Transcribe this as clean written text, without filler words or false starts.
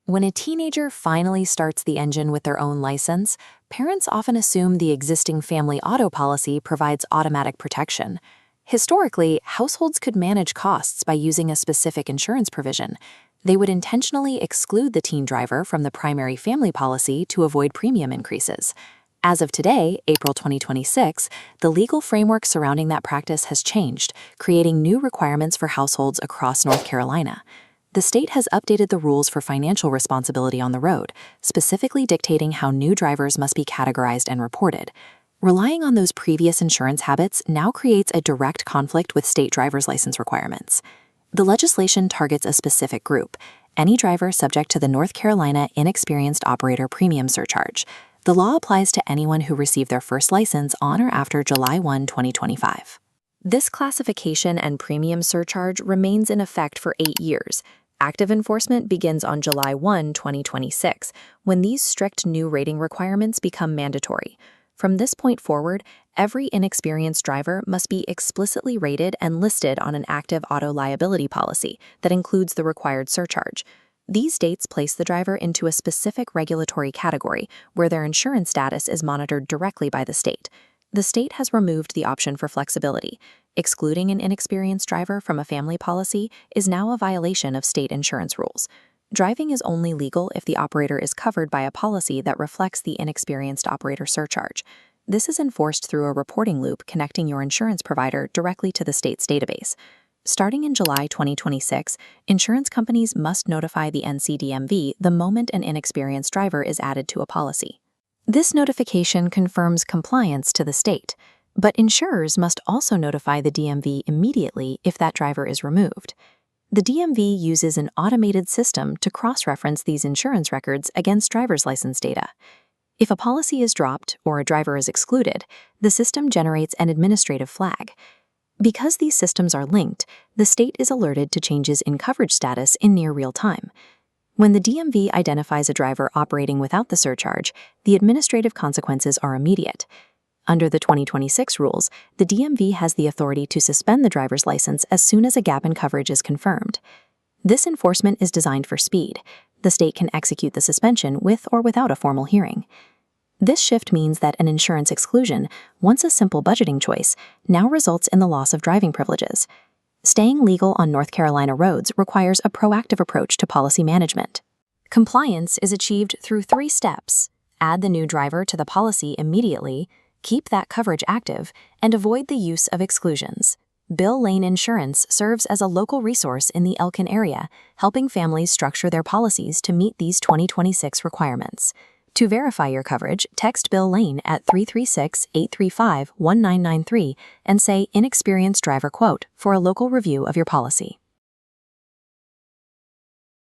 When a teenager finally starts the engine with their own license, parents often assume the existing family auto policy provides automatic protection. Historically, households could manage costs by using a specific insurance provision. They would intentionally exclude the teen driver from the primary family policy to avoid premium increases. As of today, April 2026, the legal framework surrounding that practice has changed, creating new requirements for households across North Carolina. The state has updated the rules for financial responsibility on the road, specifically dictating how new drivers must be categorized and reported. Relying on those previous insurance habits now creates a direct conflict with state driver's license requirements. The legislation targets a specific group, any driver subject to the North Carolina Inexperienced Operator Premium Surcharge. The law applies to anyone who received their first license on or after July 1, 2025. This classification and premium surcharge remains in effect for 8 years. Active enforcement begins on July 1, 2026, when these strict new rating requirements become mandatory. From this point forward, every inexperienced driver must be explicitly rated and listed on an active auto liability policy that includes the required surcharge. These dates place the driver into a specific regulatory category where their insurance status is monitored directly by the state. The state has removed the option for flexibility. Excluding an inexperienced driver from a family policy is now a violation of state insurance rules. Driving is only legal if the operator is covered by a policy that reflects the inexperienced operator surcharge. This is enforced through a reporting loop connecting your insurance provider directly to the state's database. Starting in July 2026, insurance companies must notify the NCDMV the moment an inexperienced driver is added to a policy. This notification confirms compliance to the state, but insurers must also notify the DMV immediately if that driver is removed. The DMV uses an automated system to cross-reference these insurance records against driver's license data. If a policy is dropped or a driver is excluded, the system generates an administrative flag. Because these systems are linked, the state is alerted to changes in coverage status in near real time. When the DMV identifies a driver operating without the surcharge, the administrative consequences are immediate. Under the 2026 rules, the DMV has the authority to suspend the driver's license as soon as a gap in coverage is confirmed. This enforcement is designed for speed. The state can execute the suspension with or without a formal hearing. This shift means that an insurance exclusion, once a simple budgeting choice, now results in the loss of driving privileges. Staying legal on North Carolina roads requires a proactive approach to policy management. Compliance is achieved through 3 steps: add the new driver to the policy immediately, keep that coverage active, and avoid the use of exclusions. Layne Insurance serves as a local resource in the Elkin area, helping families structure their policies to meet these 2026 requirements. To verify your coverage, text Layne at 336-835-1993 and say Inexperienced Driver Quote for a local review of your policy.